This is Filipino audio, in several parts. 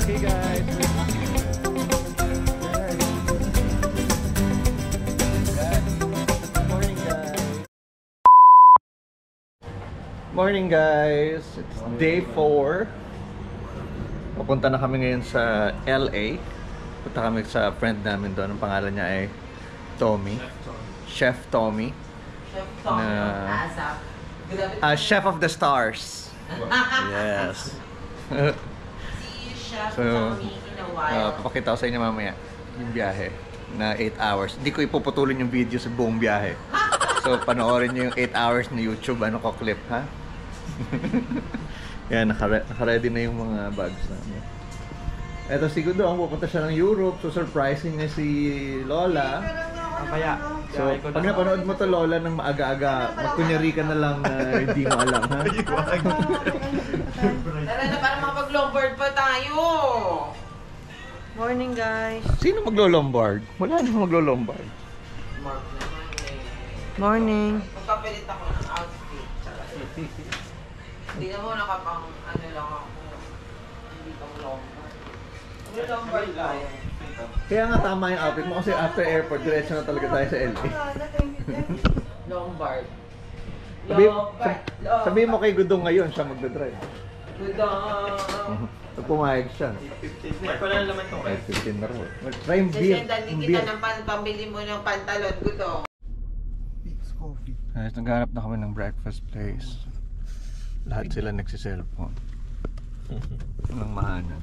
Hey guys. Morning guys. It's day 4. Papunta na kami ngayon sa LA. Punta kami sa friend namin doon. Ang pangalan niya ay Tommy. Chef Tommy. Chef Tommy. Chef of the Stars. Yes. See you, Chef Tommy, in a while. Papakita ko sa inyo mamaya yung biyahe na 8 hours. Hindi ko ipuputulin yung video sa buong biyahe. So panoorin nyo yung 8 hours na YouTube ko clip, ha? Yan, naka-ready na yung mga bags namin. Eto si Gudong, pupunta siya ng Europe. So surprising niya si Lola. Kaya, So pag napanood mo to Lola ng maaga-aga, magkunyari ka na lang na hindi mo alam, ha? Tara na, para makapag-longboard pa tayo. Morning guys. Sino maglo-lombard? Wala namang maglo-lombard. Mark naman eh. Morning. Magpapilit ako ng outfit. Hindi na mo nakapang ano lang ako. Hindi pang longboard. Mag-longboard tayo. Kaya nga tama yung outfit mo kasi after airport, diretso na talaga tayo sa LA. Lombard. Sabihin mo kay Gudong ngayon, siya magdadrive. Gudong. Pag pumayag siya. wala na naman ito. 15 na rin. Try yung beer. Sisendali Yung kita beer. ng pambili mo ng pantalon, Gudong. Peaks Coffee. Guys, naghanap na kami ng breakfast place. Lahat sila nagsiselfone. Walang mahanan.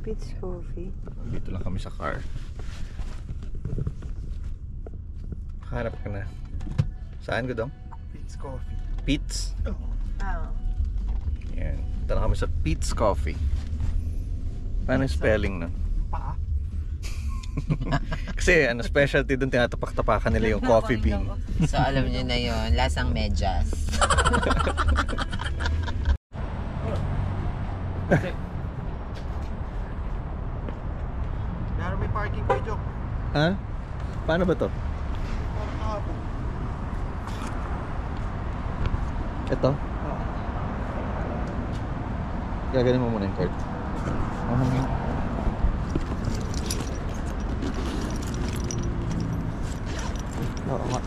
Pete's Coffee. Dito lang kami sa car. Harap ka na. Saan, Gudong? Peaks Coffee. Pete's? Oh. Yan. Punta na kami sa Pete's Coffee. Paano yung spelling nun? Paa. Kasi specialty dun, tinatapak-tapakan nila yung coffee bean. So alam niyo na yon, lasang medyas. Meron may parking ko, Jok. Ha? Paano ba to? Parang kahapon. Ito? Gaganin mo muna yung card. Oo nga.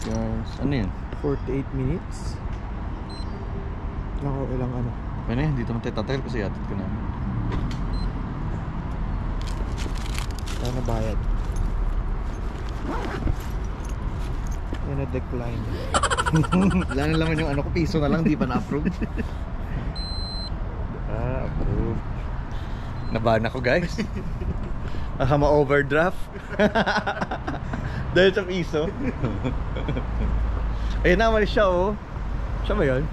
Guys, ano yun? 48 minutes. Naku, ilang ano. Ano yan? Dito naman tayo tatagal kasi yatid ko na. Kaya nabayad. Yan na decline. Wala na naman yung ano ko, piso na lang, di pa na-approve. Approve. Nabahan ako guys. Baka ma-overdraft. Dahil sa piso. Ayun na, malis siya oh. Siya ba yun?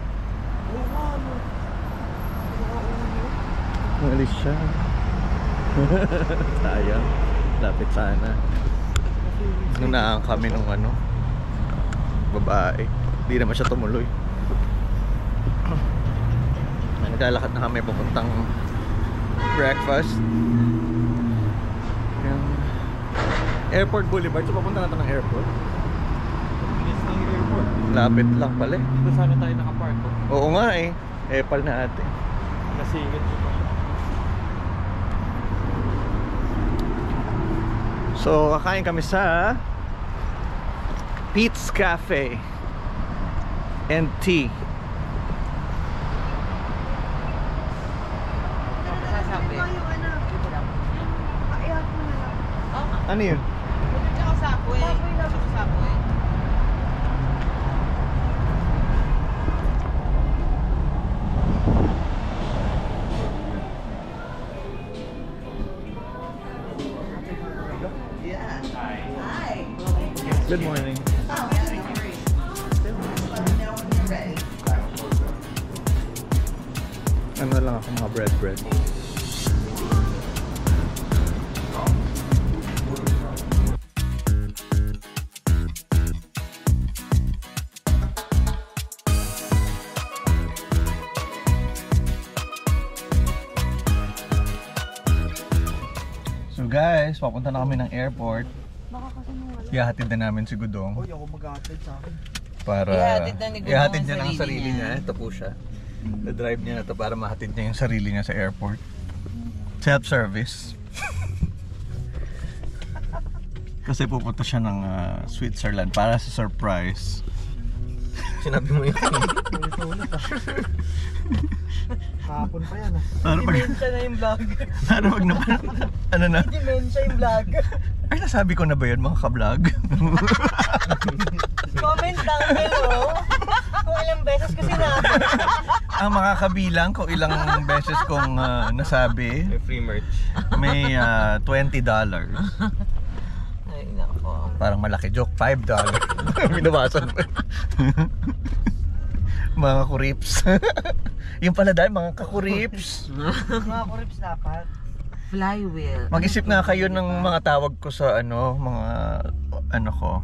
Malis siya. Sayang. Lapit sana. Nunaan kami nung ano, babae. Hindi naman siya tumuloy. Naglalakad na kami papuntang breakfast. Yung Airport Boulevard. So papunta natin ng airport. Bilis ng airport. Lapit lang pala eh. Dito sana tayo nakapark ko. Oo nga eh. Epal na ate. Nasingit ko pa siya. So kakain kami sa Pete's Cafe and Tea. Sasabi. Ano yun? Tsaka Subway. Tsaka Subway. Good morning. Ano lang ako mga bread. guys, papunta na kami ng airport. Ihahatid na namin si Gudong. Uy, ako mag-aatid sa akin. Para Ihahatid na ni Gudong ihahatid ang niya ng sarili sarili niya. niya. Ito po siya. The-drive niya na to para mahatid niya yung sarili niya sa airport. Self-service. Kasi pupunta siya ng Switzerland para sa surprise. Sinabi mo yun. Ulit-ulit ah. Hapon pa yan ah. Ano pag... Dementia na yung vlog. Ano wag na ano na? Dementia yung vlog. Ay, nasabi ko na ba yun mga ka-vlog? Comment down below kung ilang beses ko sinabi. Ang makakabilang kung ilang beses kong nasabi, May free merch. may $20. Ay, nako. Parang malaki joke, $5. Binabasan mo. Mga kurips. Yung pala dahil mga kakurips. Mga kurips dapat. Flywheel. Mag-isip nga kayo ng mga tawag ko sa mga ano ko.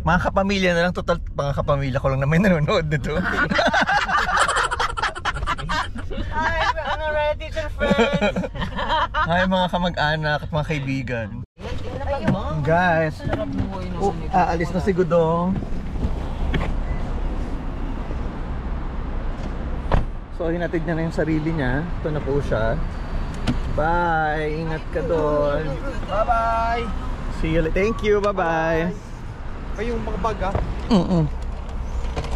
Mga kapamilya na lang, total mga kapamilya ko lang na may nanonood nito. Hi, ano, relatives and friends. Hi mga kamag-anak at mga kaibigan. Ayun. Guys, Sarap buhay na aalis na si Gudong. So hinatid niya na yung sarili niya. Ito na po siya. Bye! Ingat ka doon. Bye-bye! See you later. Thank you. Bye-bye. Ay, yung mga bag ah.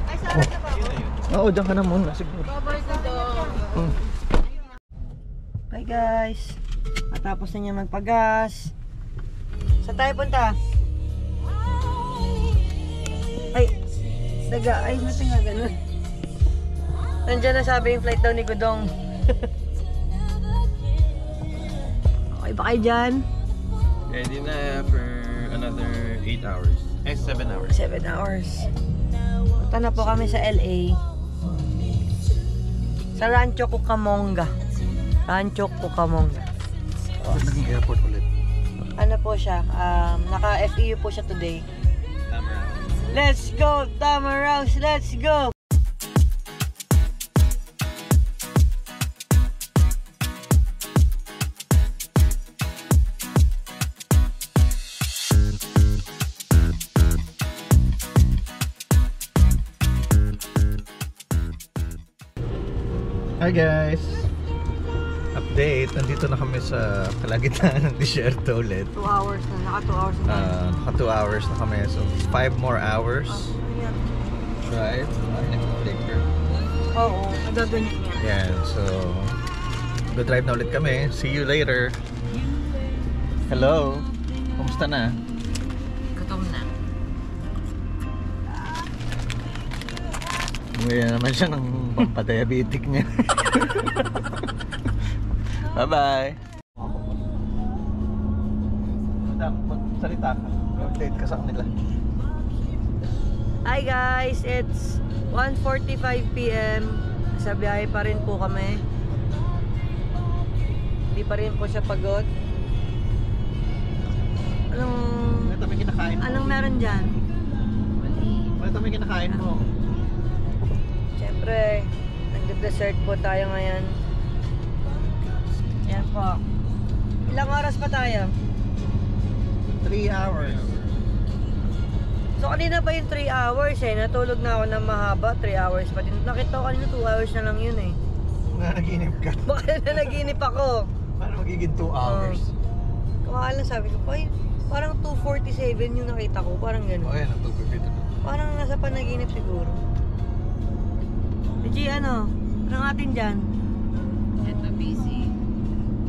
Ay, sarap ka ba? Oo, dyan ka na muna. Siguro. Bye-bye ka doon. Hi guys. Matapos na niya magpagas. Saan tayo punta? Ay, daga. Ay, natin nga ganun. Nandiyan na sabi yung flight daw ni Gudong. Okay ba kayo dyan? Ready na for another 8 hours. 7 hours. 7 hours. Punta na po kami sa LA. Sa Rancho Cucamonga. Rancho Cucamonga. Naging airport ulit. Ano po siya? Naka-FEU po siya today. Let's go, Tamaraos! Let's go! Hi guys! Update, nandito na kami sa kalagitnaan ng disyerto ulit. 2 hours na. Naka 2 hours na. Naka 2 hours na kami, so 5 more hours drive. Oo, nagaganyan yan. Yan, so go-drive na ulit kami. See you later. Hello! Kumusta na? Gutom na. Umuwi na naman siya ng pampadiabetic niya. Bye-bye! Madam, magsalita ka. Update ka sa kanila. Hi guys! It's 1:45 PM. Sa biyahe pa rin po kami. Hindi pa rin po siya pagod. Ito may kinakain mo. Anong meron dyan? Ito may kinakain mo. Siyempre, nag-dessert po tayo ngayon. Yan po. Ilang oras pa tayo? 3 hours. So kanina pa yung 3 hours eh. Natulog na ako ng mahaba. 3 hours pa din. Nakita ko kanina 2 hours na lang yun eh. Nanaginip ka. Baka na naginip ako. Paano magiging 2 hours? Kumakain lang sabi ko, ay, parang 2:47 yung nakita ko. Parang gano'n. Oh, yan. Natulog dito na. Parang nasa panaginip siguro. G, ano? Anong atin dyan? Ito busy.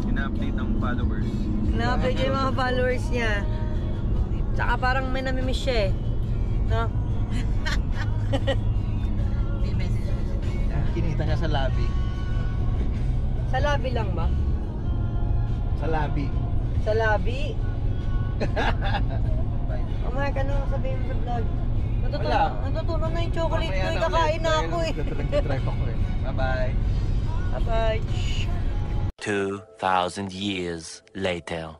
Ina-update ang followers. Na-update yung mga followers niya. Tsaka parang may namimiss siya eh. No? May message mo sa tita. Kinita niya sa lobby. Sa lobby lang ba? Sa lobby. Sa lobby? Mark, ano sabihin mo sa vlog? Wala. Natutunan na yung chocolate ko eh. Kakain na ako eh. Nag-drive ako eh. Bye-bye. Bye-bye. 2,000 years later.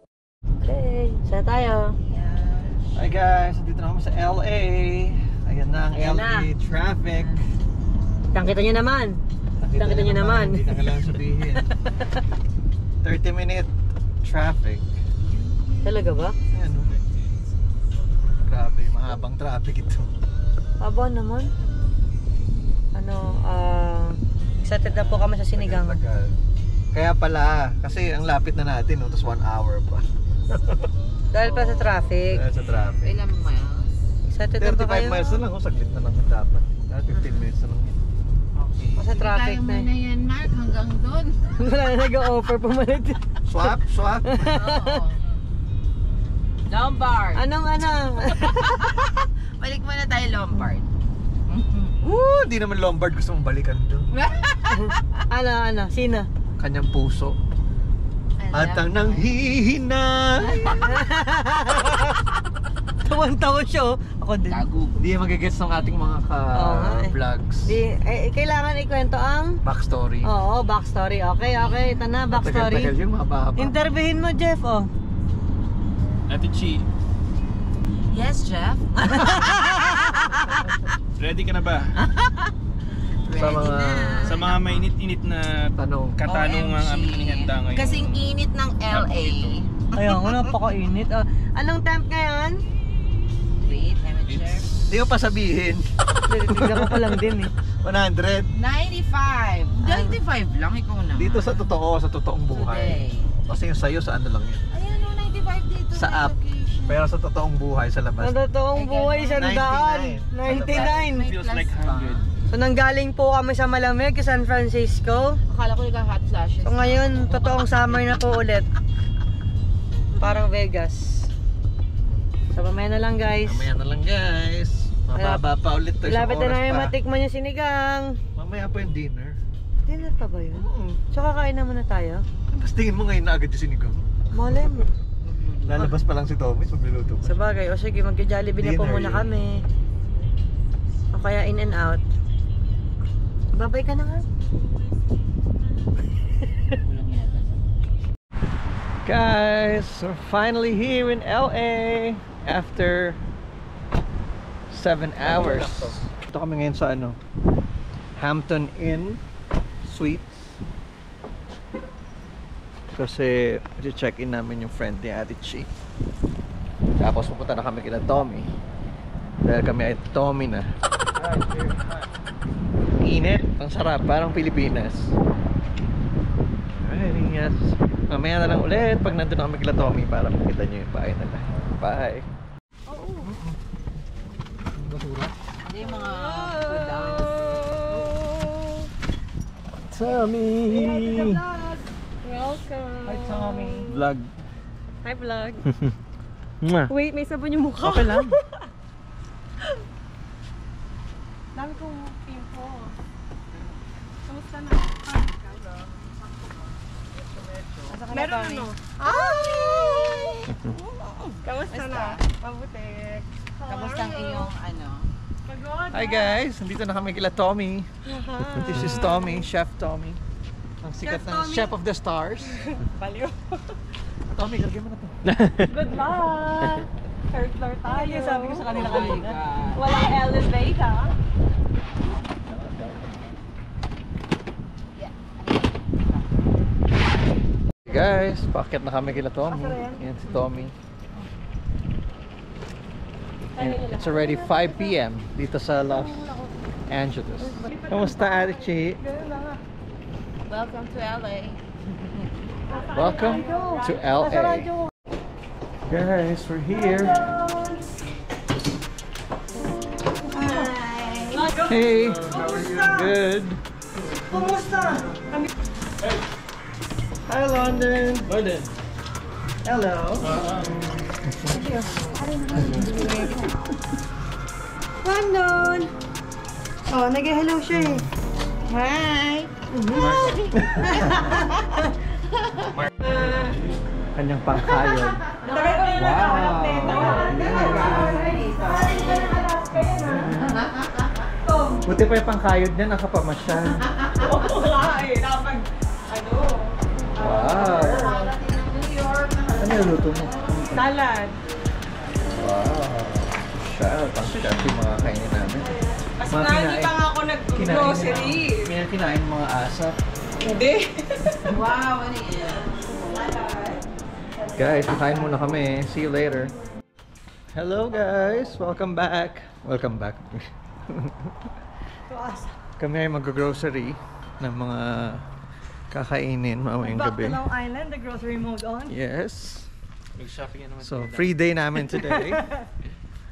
Okay, saan tayo? Hi guys, dito na kami sa LA. Ayan na ang Ayan LA na. traffic. Kitang-kita nyo naman. Kita nyo naman. Hindi na kailangan sabihin. 30-minute traffic. Talaga ba? Ayan, oh. Grabe, mahabang traffic ito. Aba naman. Excited na po kami sa sinigang. Tagal. Kaya pala, kasi ang lapit na natin, no? Tapos 1 hour pa. Dahil pa sa traffic. Dahil sa traffic. Ilang miles? Excited na ba 35 kayo? miles na lang, oh, saglit na lang yung dapat. Dahil 15 minutes na lang yun. Okay. Sa traffic Kaya na. mo na yan, Mark, hanggang doon. Wala na nag-offer pumalit. Swap, swap. Oo. Lombard. Anong Balik muna tayo Lombard. Woo! Di naman Lombard gusto mong balikan doon. Sino? Kanyang puso. At ang nanghihinay. Tawan-tawa siya, oh. Ako din. Gago. Hindi magigets ng ating mga ka-vlogs. Kailangan ikwento ang... Backstory. Oo, backstory. Okay. Ito na, backstory. Tagal-tagal yung mahaba-haba. Interviewin mo, Jeff, oh. Ate Chi, Yes, Jeff. ready ka na ba? Sa mga Sa mga mainit-init na tanong. katanungang OMG. aming inihanda ngayon. Kasing init ng LA. Ayun, napaka-init. Anong temp ngayon? Wait, let me check. Hindi ko pa sabihin. Tignan ko pa lang din, eh. 100. 95. 95 lang, ikaw naman. Dito sa totoong buhay. Today. Kasi yung sa'yo sa ano lang yun. Ayan o, 95 dito. Sa may app. location. Pero sa totoong buhay sa labas. Sa totoong buhay, 100. 99. Feels like 100. So, nanggaling po kami sa malamig, San Francisco. Akala ko nagka-hot flashes. So, ngayon, totoong summer na po ulit. Parang Vegas. So, mamaya na lang, guys. Mamaya na lang guys. Mababa pa ulit to. Malapit na oras namin pa. matikman yung sinigang. Mamaya pa yung dinner. Dinner pa ba yun? So, kakain na muna tayo? Tapos tingin mo ngayon na agad yung sinigang. Malay mo. Lalabas pa lang si Tommy, magluluto pa. Sa bagay, o sige, magja-Jollibee na po Dinner muna yun. kami. O kaya in and out. Babay ka na nga. Guys, we're finally here in LA after 7 hours. Ito kami ngayon sa Hampton Inn Suites. Kasi i-check-in namin yung friend ni Ate Chi. Tapos pupunta na kami kina Tommy. Dahil kami ay Tommy na. Init, ang sarap, parang Pilipinas. Alright, yes. Mamaya na lang ulit pag nandun na kami kila Tommy para makita nyo yung bahay nila. Bye! Basura? Hindi yung mga food down. Tommy! Welcome! Hi Tommy! Vlog. Hi vlog! Mwah. Wait, may sabon yung mukha. Okay lang. Dami kong pimple. Kamusta na? Meron ano? Ay! Kamusta na? Mabuti. Kamusta ang iyong ano? Pagod. Hi guys! Nandito na kami kila Tommy. This is Tommy, Chef Tommy. Ang sikat Chef na Tommy. Chef of the Stars. Baliw. Tommy, galagyan mo na to. Good luck! Third floor tayo. Sabi ko sa kanila Oh my kanina. God. Walang elevator. Guys, paakyat na kami kila Tommy. Yan si Tommy. And it's already 5 p.m. dito sa Los Angeles. Kamusta, Ate Chi? Welcome to LA. Welcome to LA. Guys, we're here. Hey, good. Hi, London. London. Hello. London! Oh, nag-hello siya eh. Hi! Kanyang pangkayon. Wow. Buti pa yung pangkayod niya, nakapamasyal. Wow. Ano yung luto mo? Salad. Wow. Siya, pang-chef yung mga kainin namin. Mas Mga lagi kinain- pa nga ako nag-grocery. May kinain mga asap. Hindi. Wow, ano yan? Guys, kakain muna kami. See you later. Hello guys! Welcome back! Welcome back. Kami ay mag-grocery ng mga kakainin mamayang gabi. Back to Long Island, the grocery mode on. Yes. Mag-shopping naman. So, free day namin today.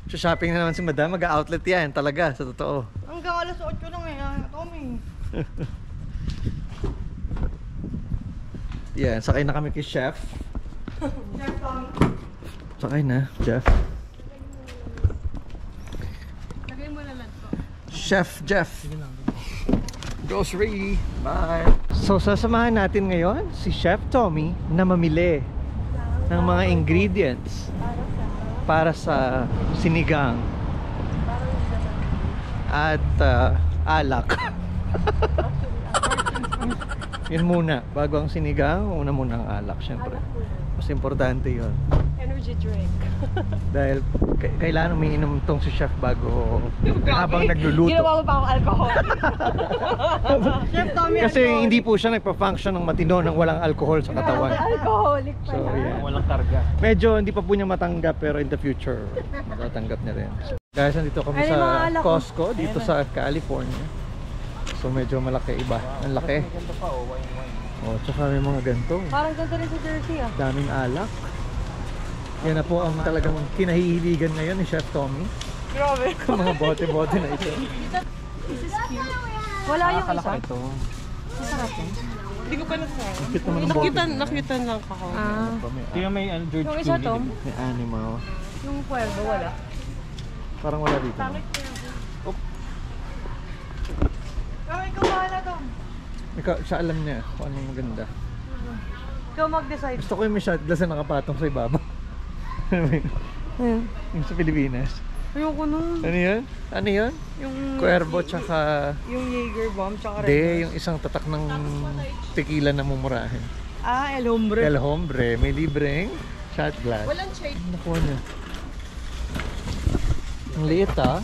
So, shopping na naman si Madam. Mag-outlet yan talaga, sa totoo. Hanggang alas 8 lang eh, Tommy. Yan, sakay na kami kay Chef. Chef Tommy. Sakay na, Jeff. Lagay mo na lang po. Chef Jeff. Grocery. Bye. So, sasamahan natin ngayon si Chef Tommy na mamili ng mga ingredients para sa sinigang at alak. Yun muna, bago ang sinigang, una muna ang alak, syempre. Mas importante yun. Energy drink. Dahil kailangan umiinom tong si Chef bago habang nagluluto. Ginawa mo pa akong alcohol. Chef Tommy, Kasi hindi po siya nagpa-function ng matino nang walang alcohol sa katawan. alcoholic So, pala. yeah. Walang karga. Medyo hindi pa po niya matanggap pero in the future matatanggap niya rin. Guys, nandito kami Ay, sa mga alak ko. Costco dito sa California. So medyo malaki iba. Ang laki. Ganito pa, wine. Oh, tsaka may mga ganito. Parang ganito rin sa Jersey ah. Daming alak. Yan na po ang talagang kinahihiligan ngayon ni Chef Tommy. Grabe. Mga bote-bote na ito. Wala yung isa. Ito. Masarap eh. Hindi ko pa nasasabi. Cute naman ang bote. Nakitan lang ako. Ah. Ito yung may George Yung isa, Clooney, Tom? di ba? May animal. Yung puwerbo, wala. Parang wala dito. Kami, ikaw bahala, Tom. Ikaw, siya alam niya kung anong maganda. Ikaw mag-decide. Gusto ko yung may shot glass na nakapatong sa ibaba. Ano ba yun? Ayun. Yung sa Pilipinas. Ayoko nun. Ano yun? Ano yun? Yung... Cuervo tsaka... Yung Jaeger bomb, tsaka Red De, Horse. yung isang tatak ng tequila na mumurahin. Ah, El Hombre. El Hombre, may libreng shot glass. Walang shade. Nakuha niya. Ang liit ah.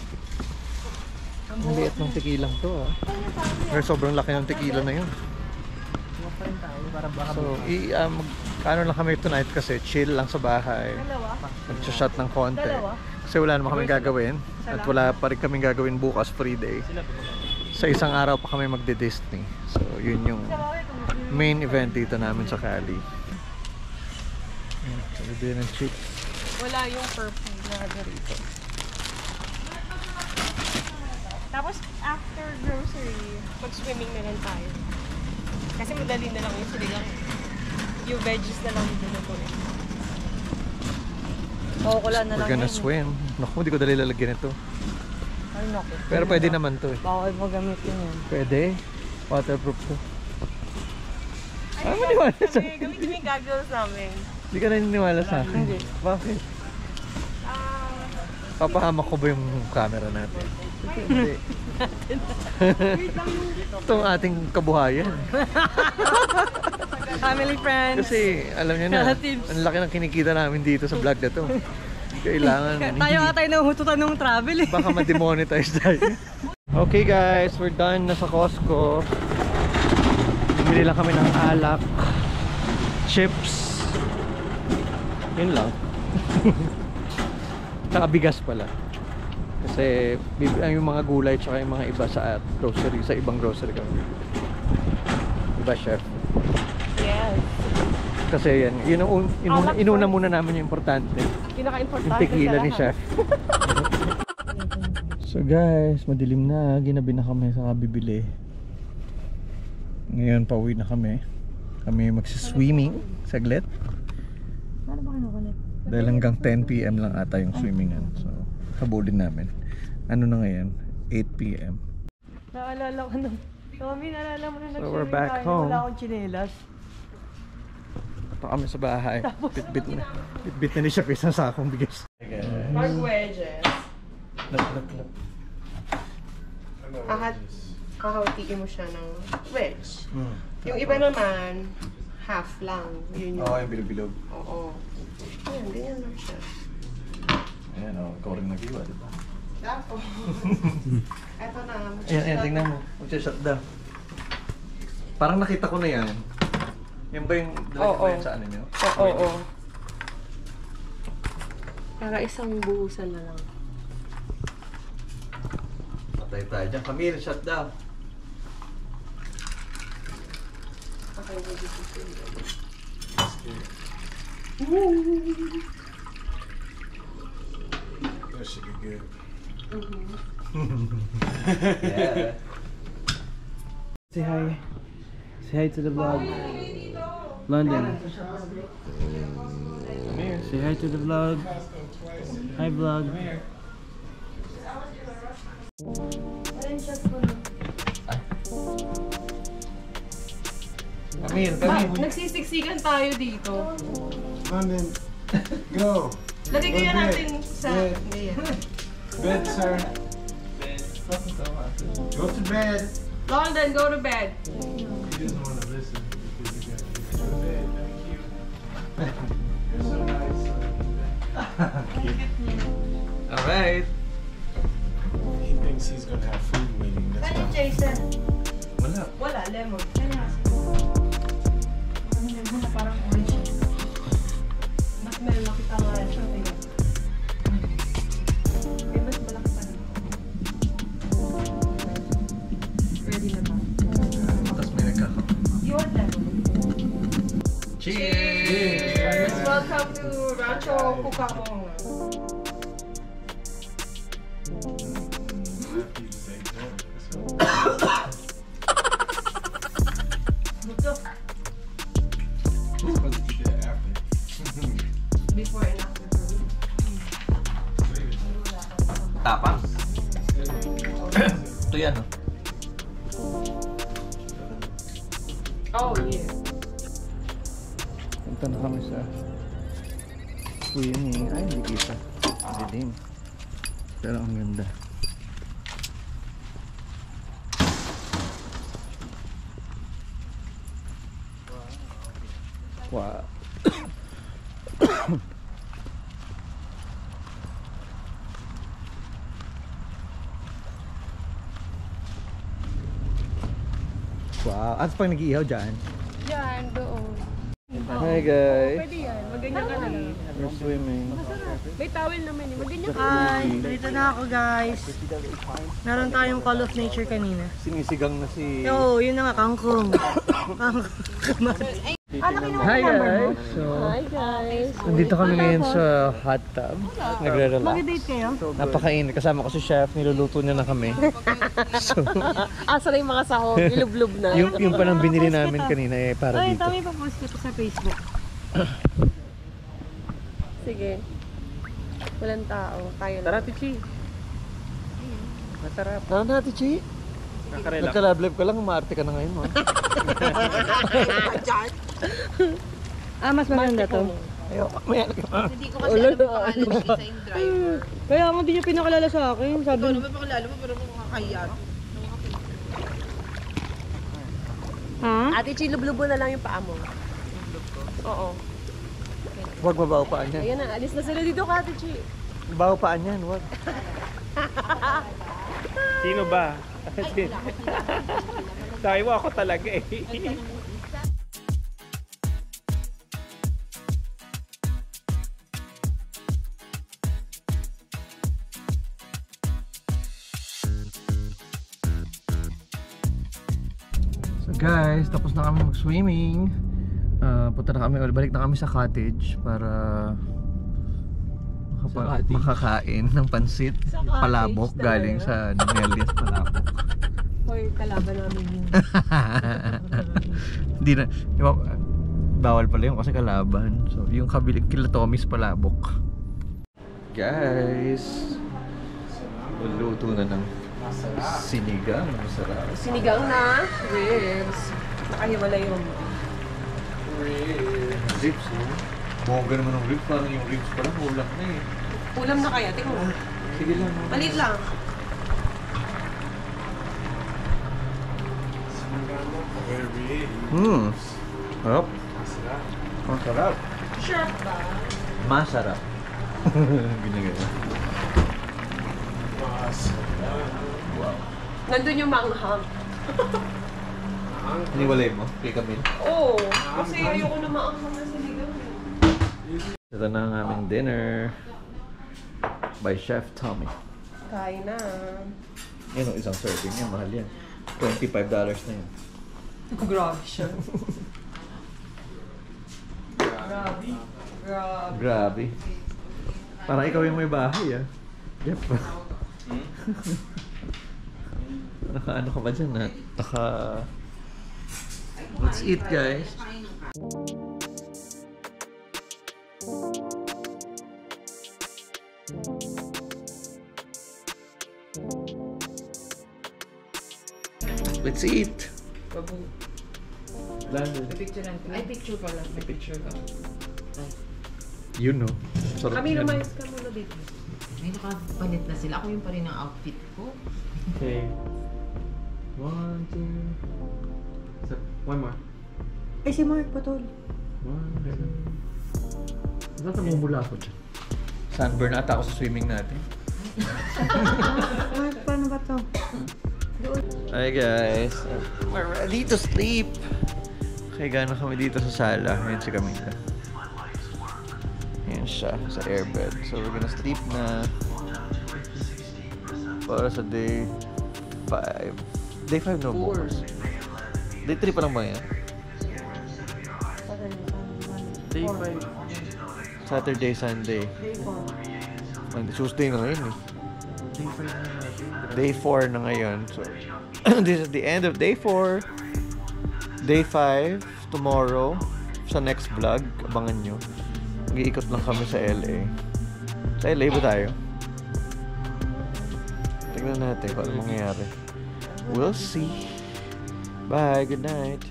Ang liit ng tequilang to ah. Pero sobrang laki ng tequila na yun. So, ano lang kami tonight kasi chill lang sa bahay. Dalawa. Mag-shot ng konti. Dalawa? Kasi wala naman kaming gagawin. At wala pa rin kaming gagawin bukas, free day. Sa isang araw pa kami magde-Disney. So, yun yung main event dito namin sa Cali. Bibili ng chips. Wala yung purple na dito. Tapos, after grocery, mag-swimming na lang tayo. Kasi madali na lang yung sinigang. Yung veggies na lang dito na po eh. Kukulan na lang We're gonna yun. swim. Naku, hindi ko dali lalagyan ito. Ay, naku. Pero pwede naman to eh. Bawal mo gamitin yan. Pwede. Waterproof to. Ay, maniwala sa akin. Gamitin mo yung goggles namin. Hindi ka naniniwala sa akin. Hindi. Bakit? Papahamak ko ba yung camera natin? Hindi. Itong ating kabuhayan. Family, friends. Kasi alam niyo na, Relatives. ang laki ng kinikita namin dito sa vlog na to. Kailangan Tayo nga tayo nahututan ng travel eh. baka ma-demonetize tayo. Okay guys, we're done na sa Costco. Bumili lang kami ng alak, chips. Yun lang. Tsaka bigas pala. Kasi yung mga gulay tsaka yung mga iba sa grocery, sa ibang grocery kami. Diba, Chef? Yes. Kasi yan, inuna muna namin yung importante. Pinaka-importante Yung tequila sa ni lahat. Chef. So guys, madilim na. Ginabi na kami sa kabibili. Ngayon, pauwi na kami. Kami magsiswimming saglit. Ano ba kinukulit? Dahil hanggang 10 PM lang ata yung swimmingan. So, habulin namin. Ano na ngayon? 8 PM. Naalala ko na. Tommy, naalala mo na So, nag-swimming we're back tayo. home. Wala akong chinelas. Ito kami sa bahay. Bit-bit na ni Chef isang sakong bigas. Pork wedges. Kahawtiin mo siya ng wedge. Yung iba naman, half lang. Yun yung... Oo, yung bilog-bilog. Oo. Ayan, ganyan lang siya. Ayan o, ikaw rin nag-iwa, diba? Tapos, eto na. Ayan, tingnan mo. Mag-shut down. Parang nakita ko na yan. Yan ba yung dala Oo. ba yan sa ano nyo? Oo. Para isang buhusan na lang. Patay tayo dyan. Camille, shut down. That should be good. Yeah. Say hi. Say hi to the vlog. London. Say hi to the vlog. Hi vlog. Camille, Camille. Nagsisiksikan tayo dito. London, go. Lagay kaya Bed. natin sa... Bed. Ayan. Bed, sir. Go to bed. London, go to bed. He doesn't want to listen because you got to go to bed. Thank you. You're so nice. Alright. He thinks he's gonna have food waiting. That's why. Jason? Wala. Wala, lemon. Parang orange. Mas meron kita nga siya. Eh, mas malaki pa rin. Ready na ba? Tapos may nagkaka. You want lemon? Cheers! Welcome to Rancho Cucamonga. After you say that, so we're supposed to eat that after. Before and after. Tapang. Ito yan, oh. Oh, yeah. Punta na kami sa swimming. Ay, hindi kita. Dilim. Pero ang ganda. Wow. Wow. At pag nag-iihaw dyan. Diyan, doon. Hi guys. Pwede yan. Maganyan ka na lang. We're swimming. May towel naman eh. Maganyan ka. Hi! Dito na ako guys. Meron tayong Call of Nature kanina. Sinisigang na si... Oo, yun na nga, kangkong. Hi guys! So, Hi guys. nandito kami ngayon sa hot tub. Nagre-relax. Mag-date kayo? Napakainit. Kasama ko si chef. Niluluto niya na kami. So, Asa na yung mga sahog? Ilub-lub na. yung pa nang binili namin kanina eh para Ay, dito. tama pa post ko to sa Facebook. Sige. Walang tao. Tayo na. Tara, Tichi. Masarap. Tara natin, Chi. Nakarelax. Nagka-love ka lang. Umaarte ka na ngayon, mo. Mas maganda to. Ayoko. May Hindi ko kasi alam yung pangalan ng isa yung driver. Kaya nga di niya pinakalala sa akin. Sabi Ikaw naman pakilala mo pero makakahiya. ha? Ate Chi, lublubo na lang yung paa mo. Oo. Huwag mabaho paan yan. Ayan na, alis na sila dito ka, Ate Chi. Baho paan yan, huwag. Sino ba? Sabi mo ako talaga eh. So guys, tapos na kami mag-swimming. Punta na kami, balik na kami sa cottage para makakain ng pansit palabok galing sa Nelias Palabok. Hoy, kalaban namin yun. Hindi na, bawal pala yun kasi kalaban. So yung kabiling kila Tommy's Palabok. Guys, luluto na ng sinigang. Masarap. Sinigang na ribs. Nakahiwala yung Ribs, oh. Bongga naman ng ribs. Parang yung ribs pala, ulam na eh. ulam na kaya. Tingnan mo. Sige lang. oh. Maliit lang. Sarap. Masarap. Sharp ba? Masarap. Ginagano. Wow. Nandun yung manghang. Iniwalay mo? Kay Camille? Oo. Kasi ayoko na maanghang na sinigang. Ito na ang aming dinner. by Chef Tommy. Kain na. Yan o, isang serving yan. Mahal yan. $25 na yan. Grabe siya. Grabe. Grabe. Parang ikaw yung may bahay, ah. Yep. Naka-ano ka ba dyan, ha? Let's eat, guys. Let's eat. Picturean ko. Ay, picture pala. May picture ka. You know. Sarap Kami yan. lumayas ka muna dito. May nakapalit na sila. Ako yung pa rin ang outfit ko. Okay. 1, 2. So, one more. Ay, si Mark Patol. 1, 2. Ba't namumula ako dyan? Sunburn ata ako sa swimming natin. Mark, paano ba to? Hi guys, we're ready to sleep. Kaya gano'n kami dito sa sala. Ayan si Camila. Ayan siya sa airbed. So we're gonna sleep na para sa day 5. Day 5 no bukas. Day 3 pa lang ba yan? Day 5. Saturday, Sunday. Monday, Tuesday na ngayon eh. Day 5 na natin. Day 4 na ngayon. So, this is the end of day 4. Day 5, tomorrow. Sa next vlog, abangan nyo. Mag-iikot lang kami sa LA. Sa LA ba tayo? Tignan natin kung ano mangyayari. We'll see. Bye, good night.